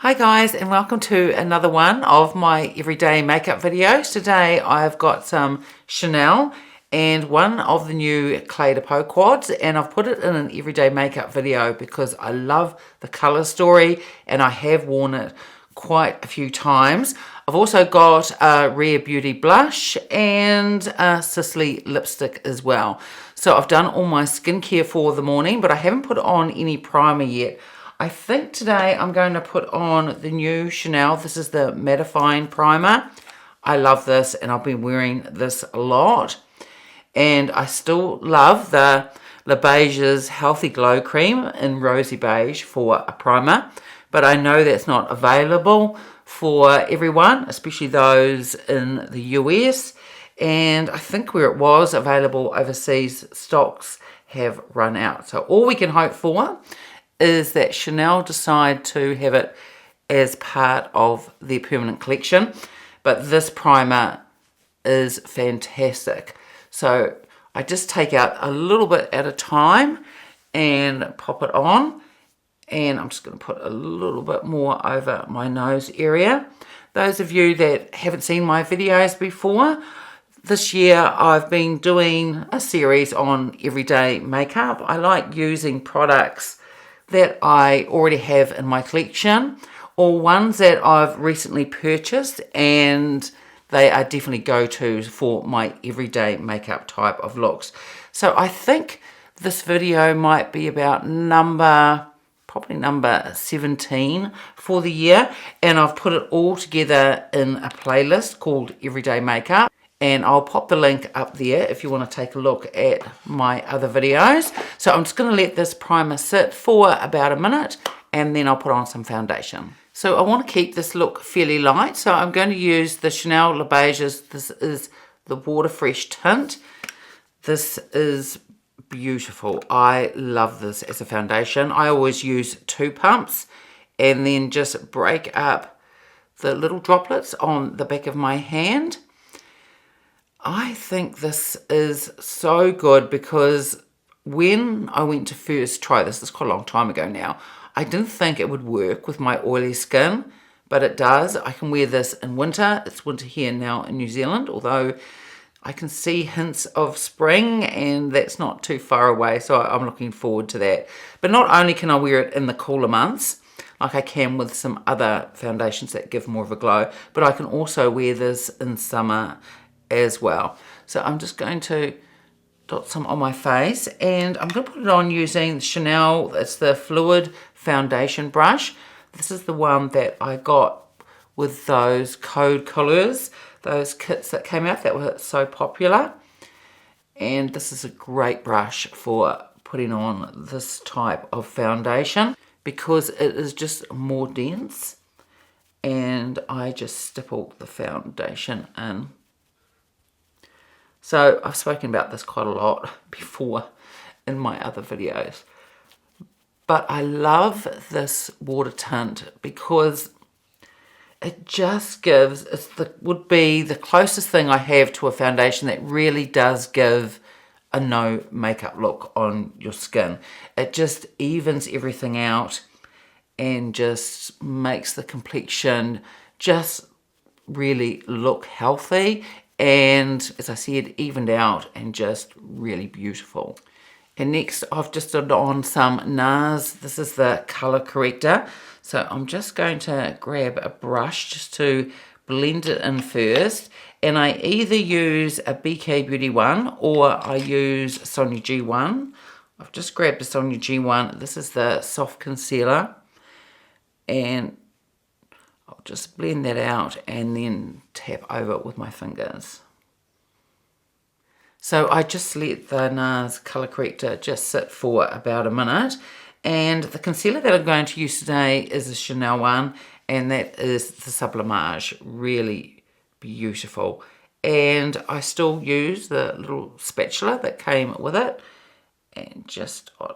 Hi guys, and welcome to another one of my everyday makeup videos. Today I've got some Chanel and one of the new Cle de Peau quads, and I've put it in an everyday makeup video because I love the color story and I have worn it quite a few times. I've also got a Rare Beauty blush and a Sisley lipstick as well. So I've done all my skincare for the morning, but I haven't put on any primer yet. I think today I'm going to put on the new Chanel. This is the mattifying primer. I love this and I've been wearing this a lot. And I still love the Beiges Healthy Glow Cream in Rosy Beige for a primer. But I know that's not available for everyone, especially those in the US. And I think where it was available overseas, stocks have run out. So all we can hope for is that Chanel decide to have it as part of their permanent collection. But this primer is fantastic. So I just take out a little bit at a time and pop it on. And I'm just going to put a little bit more over my nose area. Those of you that haven't seen my videos before, this year I've been doing a series on everyday makeup. I like using products that I already have in my collection or ones that I've recently purchased, and they are definitely go-tos for my everyday makeup type of looks. So I think this video might be about probably number 17 for the year, and I've put it all together in a playlist called Everyday Makeup. And I'll pop the link up there if you want to take a look at my other videos. So I'm just going to let this primer sit for about a minute and then I'll put on some foundation. So I want to keep this look fairly light. So I'm going to use the Chanel Le Beiges. This is the Water Fresh tint. This is beautiful. I love this as a foundation. I always use 2 pumps and then just break up the little droplets on the back of my hand. I think this is so good because when I went to first try this is quite a long time ago now, I didn't think it would work with my oily skin, but it does. I can wear this in winter. It's winter here now in New Zealand, although I can see hints of spring and that's not too far away, so I'm looking forward to that. But not only can I wear it in the cooler months, like I can with some other foundations that give more of a glow, but I can also wear this in summer as well. So I'm just going to dot some on my face and I'm going to put it on using Chanel. It's the Fluid Foundation Brush. This is the one that I got with those code colors, those kits that came out that were so popular. And this is a great brush for putting on this type of foundation because it is just more dense. And I just stipple the foundation in. So I've spoken about this quite a lot before in my other videos. But I love this water tint because it just gives, would be the closest thing I have to a foundation that really does give a no makeup look on your skin. It just evens everything out and just makes the complexion just really look healthy. And as I said, evened out and just really beautiful. And next I've just done on some Nars. This is the Color Corrector. So I'm just going to grab a brush just to blend it in first. And I either use a BK Beauty one or I use Sonia G one. I've just grabbed the Sonia G one. This is the soft concealer. And I'll just blend that out and then tap over it with my fingers. So I just let the Nars Color Corrector just sit for about a minute. And the concealer that I'm going to use today is a Chanel one, and that is the Sublimage. Really beautiful. And I still use the little spatula that came with it and just a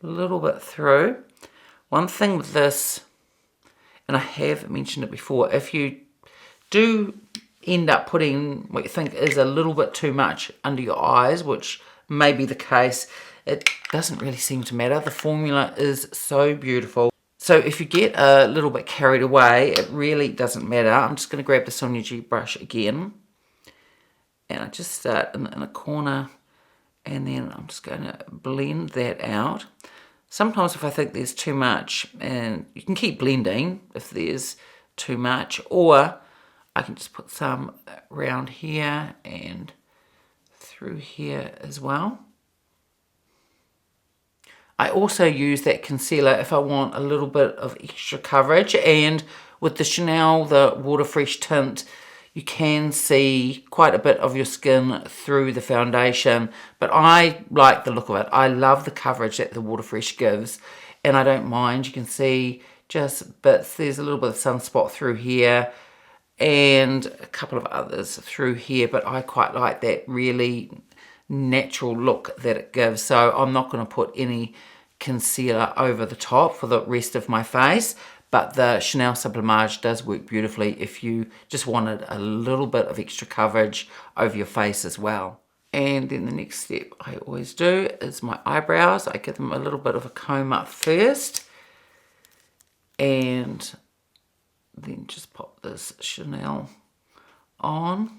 little bit through. One thing with this, and I have mentioned it before, if you do end up putting what you think is a little bit too much under your eyes, which may be the case, it doesn't really seem to matter. The formula is so beautiful. So if you get a little bit carried away, it really doesn't matter. I'm just going to grab the Sonia G brush again. And I just start in a corner, and then I'm just going to blend that out. Sometimes if I think there's too much, and you can keep blending if there's too much, or I can just put some around here and through here as well. I also use that concealer if I want a little bit of extra coverage, and with the Chanel, the Water Fresh tint, you can see quite a bit of your skin through the foundation, but I like the look of it. I love the coverage that the Water Fresh gives, and I don't mind. You can see just bits. There's a little bit of sunspot through here and a couple of others through here, but I quite like that really natural look that it gives. So I'm not going to put any concealer over the top for the rest of my face, but the Chanel Sublimage does work beautifully if you just wanted a little bit of extra coverage over your face as well. And then the next step I always do is my eyebrows. I give them a little bit of a comb up first, and then just pop this Chanel on.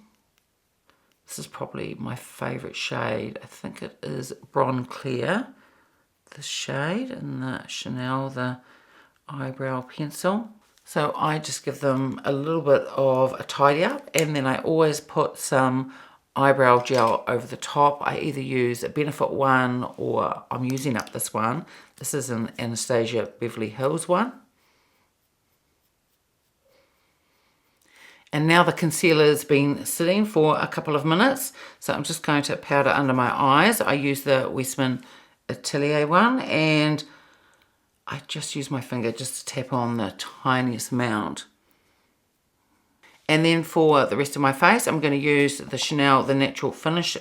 This is probably my favourite shade. I think it is Bronze Clear, the shade, in the Chanel, the eyebrow pencil. So I just give them a little bit of a tidy up, and then I always put some eyebrow gel over the top. I either use a Benefit one, or I'm using up this one. This is an Anastasia Beverly Hills one. And now the concealer's been sitting for a couple of minutes, so I'm just going to powder under my eyes. I use the Westman Atelier one, and I just use my finger just to tap on the tiniest amount. And then for the rest of my face, I'm going to use the Chanel The Natural Finish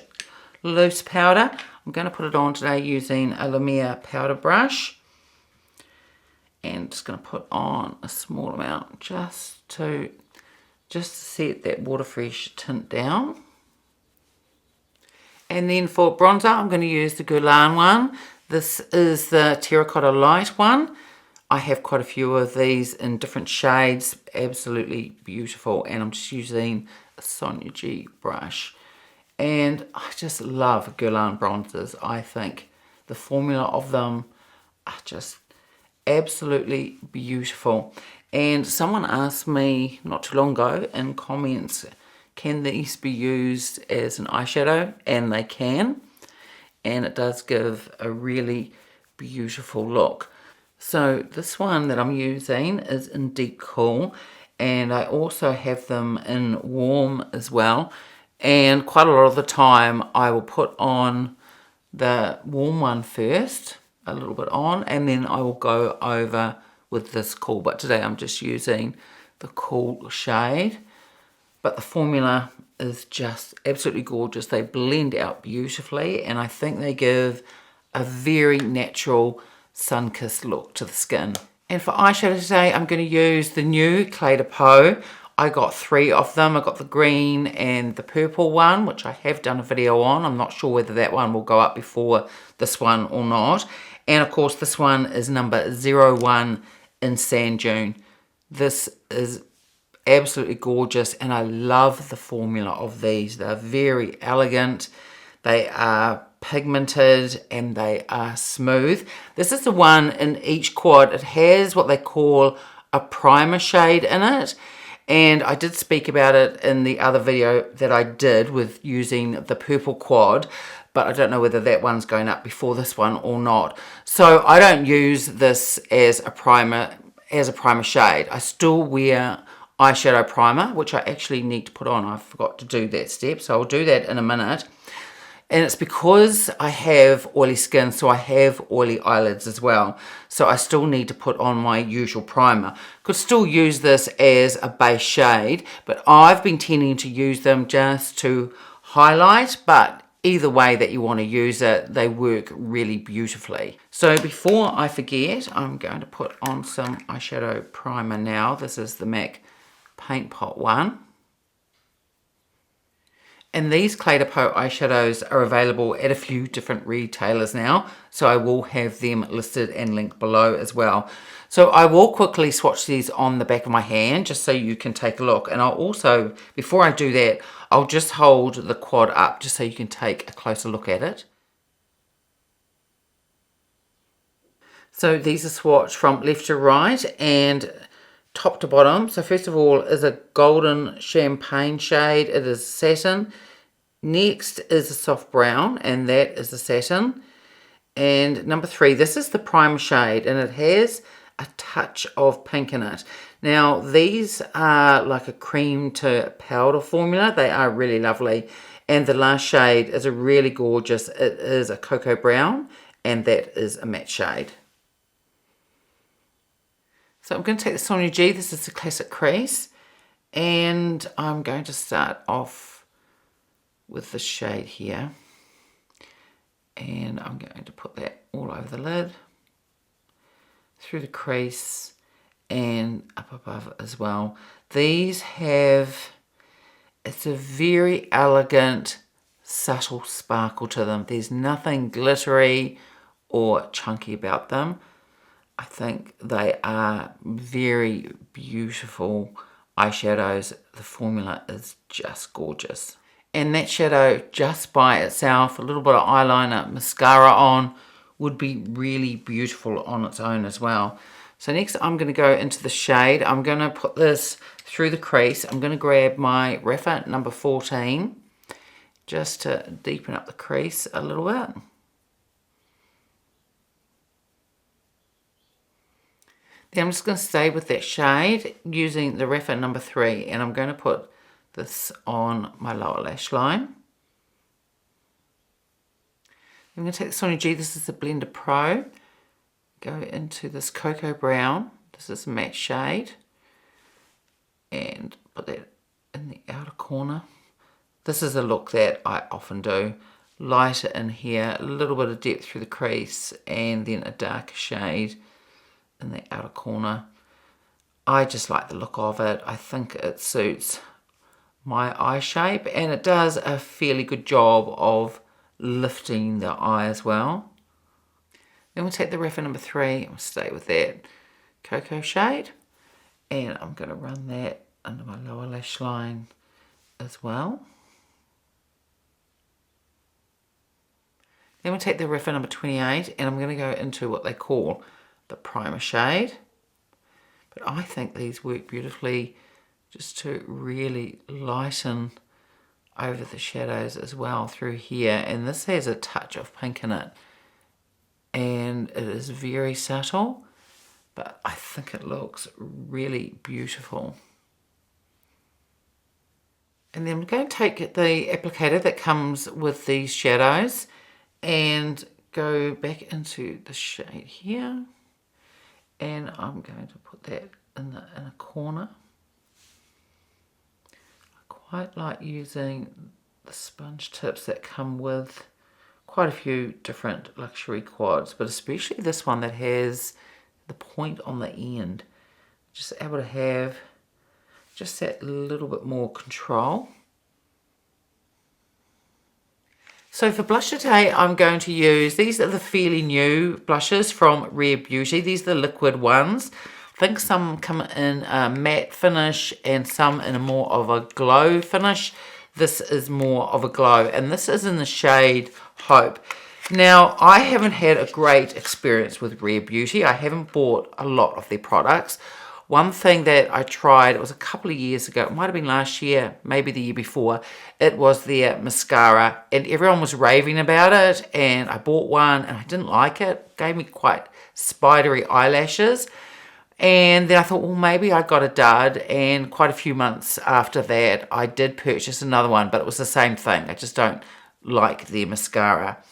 loose powder. I'm going to put it on today using a Mer Powder Brush. And just going to put on a small amount just to set that Water Fresh tint down. And then for bronzer, I'm going to use the Guerlain one. This is the Terracotta Light one. I have quite a few of these in different shades. Absolutely beautiful. And I'm just using a Sonia G brush. And I just love Guerlain bronzers. I think the formula of them are just absolutely beautiful. And someone asked me not too long ago in comments, can these be used as an eyeshadow? And they can. And it does give a really beautiful look. So this one that I'm using is in Deep Cool, and I also have them in Warm as well. And quite a lot of the time I will put on the warm one first, a little bit on, and then I will go over with this cool. But today I'm just using the cool shade. But the formula is just absolutely gorgeous. They blend out beautifully, and I think they give a very natural sun-kissed look to the skin. And for eyeshadow today, I'm going to use the new Cle de Peau. I got 3 of them. I got the green and the purple one, which I have done a video on. I'm not sure whether that one will go up before this one or not. And of course, this one is number 01 in Sand Dune. This is absolutely gorgeous, and I love the formula of these. They're very elegant, they are pigmented, and they are smooth. This is the one in each quad. It has what they call a primer shade in it, and I did speak about it in the other video that I did with using the purple quad, but I don't know whether that one's going up before this one or not. So I don't use this as a primer shade. I still wear eyeshadow primer, which I actually need to put on. I forgot to do that step, so I'll do that in a minute. And it's because I have oily skin, so I have oily eyelids as well. So I still need to put on my usual primer. Could still use this as a base shade, but I've been tending to use them just to highlight, but either way that you want to use it, they work really beautifully. So before I forget, I'm going to put on some eyeshadow primer now. This is the MAC Paint Pot one. And these Cle de Peau eyeshadows are available at a few different retailers now, so I will have them listed and linked below as well. So I will quickly swatch these on the back of my hand just so you can take a look. And I'll also, before I do that, I'll just hold the quad up just so you can take a closer look at it. So these are swatched from left to right and top to bottom. So first of all is a golden champagne shade. It is satin. Next is a soft brown, and that is the satin. And number 3, this is the primer shade, and it has a touch of pink in it. Now these are like a cream to powder formula. They are really lovely. And the last shade is a really gorgeous, it is a cocoa brown, and that is a matte shade. So I'm going to take the Sonia G, this is the classic crease, and I'm going to start off with the shade here. And I'm going to put that all over the lid, through the crease, and up above as well. These have, it's a very elegant, subtle sparkle to them. There's nothing glittery or chunky about them. I think they are very beautiful eyeshadows. The formula is just gorgeous. And that shadow just by itself, a little bit of eyeliner, mascara on, would be really beautiful on its own as well. So next I'm going to go into the shade. I'm going to put this through the crease. I'm going to grab my rephr number 14 just to deepen up the crease a little bit. Then I'm just going to stay with that shade using the rephr number 3, and I'm going to put this on my lower lash line. I'm going to take the Sonia G, this is the Blender Pro, go into this cocoa brown, this is a matte shade, and put that in the outer corner. This is a look that I often do, lighter in here, a little bit of depth through the crease, and then a darker shade in the outer corner. I just like the look of it. I think it suits my eye shape, and it does a fairly good job of lifting the eye as well. Then we'll take the rephr number 3 and stay with that cocoa shade, and I'm going to run that under my lower lash line as well. Then we'll take the rephr number 28, and I'm going to go into what they call the primer shade. But I think these work beautifully just to really lighten over the shadows as well through here. And this has a touch of pink in it, and it is very subtle, but I think it looks really beautiful. And then I'm going to take the applicator that comes with these shadows and go back into the shade here, and I'm going to put that in a corner. I quite like using the sponge tips that come with quite a few different luxury quads, but especially this one that has the point on the end. Just able to have just that little bit more control. So for blush today, I'm going to use, these are the fairly new blushes from Rare Beauty. These are the liquid ones. I think some come in a matte finish and some in a more of a glow finish. This is more of a glow, and this is in the shade Hope. Now, I haven't had a great experience with Rare Beauty. I haven't bought a lot of their products. One thing that I tried, it was a couple of years ago, it might have been last year, maybe the year before, it was their mascara, and everyone was raving about it, and I bought one and I didn't like it. It gave me quite spidery eyelashes, and then I thought, well, maybe I got a dud, and quite a few months after that I did purchase another one, but it was the same thing. I just don't like their mascara.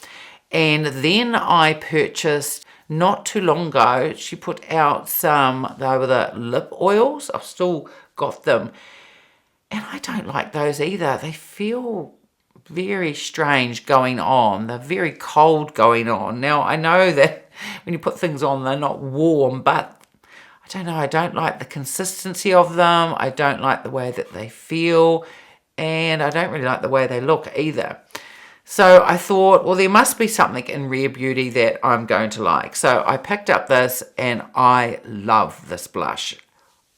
And then I purchased, not too long ago, she put out some, they were the lip oils. I've still got them. And I don't like those either. They feel very strange going on. They're very cold going on. Now, I know that when you put things on, they're not warm, but I don't know. I don't like the consistency of them. I don't like the way that they feel. and I don't really like the way they look either. So I thought, well, there must be something in Rare Beauty that I'm going to like. So I picked up this, and I love this blush.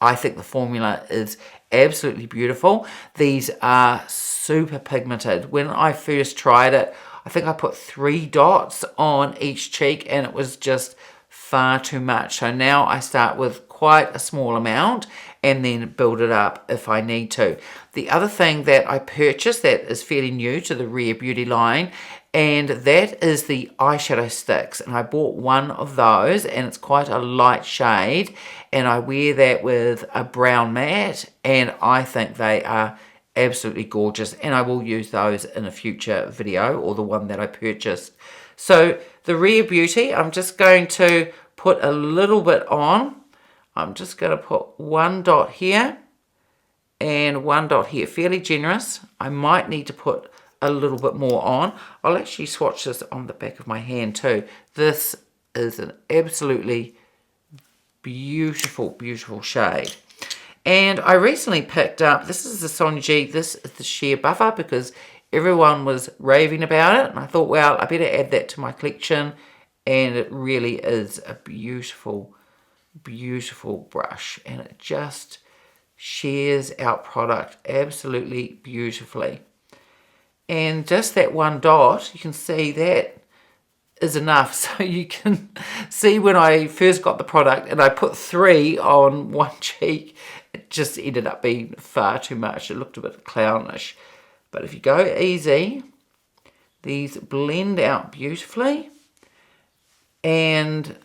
I think the formula is absolutely beautiful. These are super pigmented. When I first tried it, I think I put 3 dots on each cheek, and it was just far too much. So now I start with quite a small amount and then build it up if I need to. The other thing that I purchased that is fairly new to the Rare Beauty line, and that is the eyeshadow sticks. And I bought one of those, and it's quite a light shade, and I wear that with a brown matte, and I think they are absolutely gorgeous, and I will use those in a future video, or the one that I purchased. So the Rare Beauty, I'm just going to put a little bit on. I'm just going to put 1 dot here and 1 dot here, fairly generous. I might need to put a little bit more on. I'll actually swatch this on the back of my hand too. This is an absolutely beautiful, beautiful shade. And I recently picked up, this is the Sonia G, this is the Sheer Buffer, because everyone was raving about it, and I thought, well, I better add that to my collection, and it really is a beautiful, beautiful brush, and it just shears out product absolutely beautifully. And just that 1 dot, you can see that is enough. So you can see when I first got the product and I put 3 on one cheek, it just ended up being far too much. It looked a bit clownish. But if you go easy, these blend out beautifully, and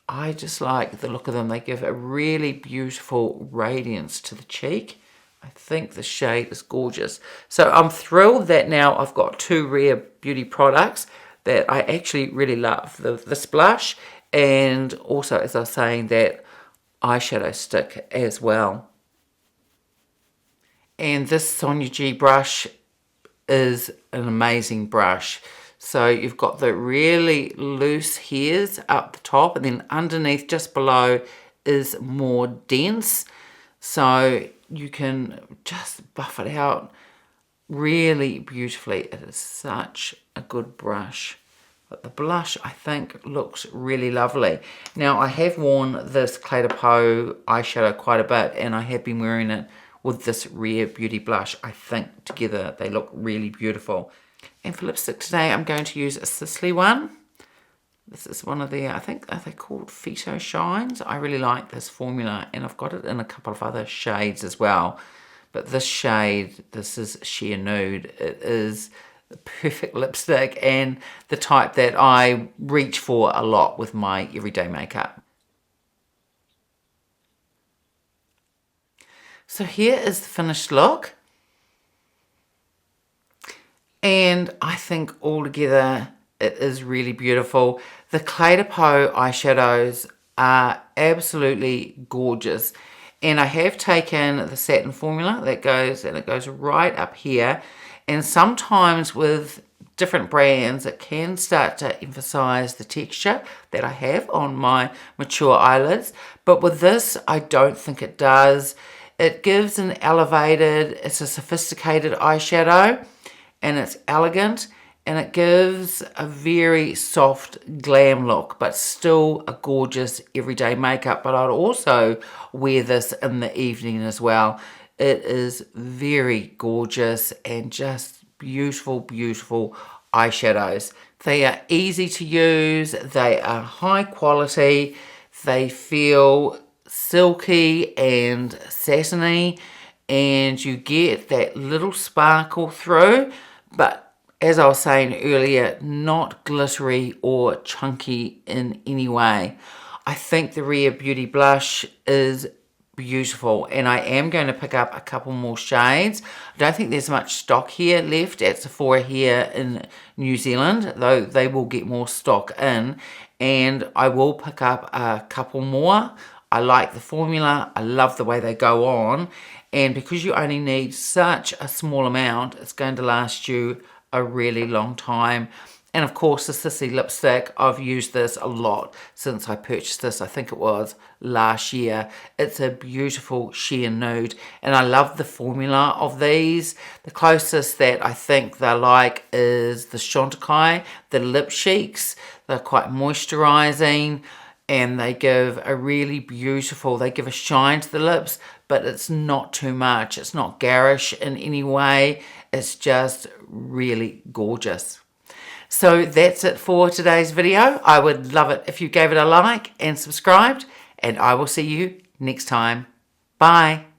I just like the look of them. They give a really beautiful radiance to the cheek. I think the shade is gorgeous. So I'm thrilled that now I've got 2 Rare Beauty products that I actually really love. This blush, and also, as I was saying, that eyeshadow stick as well. And this Sonia G brush is an amazing brush. So you've got the really loose hairs up the top, and then underneath, just below, is more dense. So you can just buff it out really beautifully. It is such a good brush. But the blush, I think, looks really lovely. Now, I have worn this Cle de Peau eyeshadow quite a bit, and I have been wearing it with this Rare Beauty blush. I think together they look really beautiful. And for lipstick today, I'm going to use a Sisley one. This is one of the, I think they're called Phyto Shines. I really like this formula, and I've got it in a couple of other shades as well. But this shade, this is Sheer Nude. It is the perfect lipstick, and the type that I reach for a lot with my everyday makeup. So here is the finished look. And I think altogether it is really beautiful. The Cle de Peau eyeshadows are absolutely gorgeous. And I have taken the satin formula that goes, and it goes right up here. And sometimes with different brands, it can start to emphasize the texture that I have on my mature eyelids. But with this, I don't think it does. It gives an elevated, it's a sophisticated eyeshadow, and it's elegant, and it gives a very soft glam look, but still a gorgeous everyday makeup. But I'd also wear this in the evening as well. It is very gorgeous and just beautiful, beautiful eyeshadows. They are easy to use, they are high quality, they feel silky and satiny, and you get that little sparkle through, but as I was saying earlier, not glittery or chunky in any way. I think the Rare Beauty blush is beautiful, and I am going to pick up a couple more shades. I don't think there's much stock here left at Sephora here in New Zealand, though they will get more stock in, and I will pick up a couple more. I like the formula, I love the way they go on, and because you only need such a small amount, it's going to last you a really long time. And of course the Sissy lipstick, I've used this a lot since I purchased this. I think it was last year. It's a beautiful sheer nude and I love the formula of these. The closest that I think they're like is the Chantecaille, the Lip Cheeks. They're quite moisturizing and they give a really beautiful, they give a shine to the lips, but it's not too much. It's not garish in any way. It's just really gorgeous. So that's it for today's video. I would love it if you gave it a like and subscribed, and I will see you next time. Bye.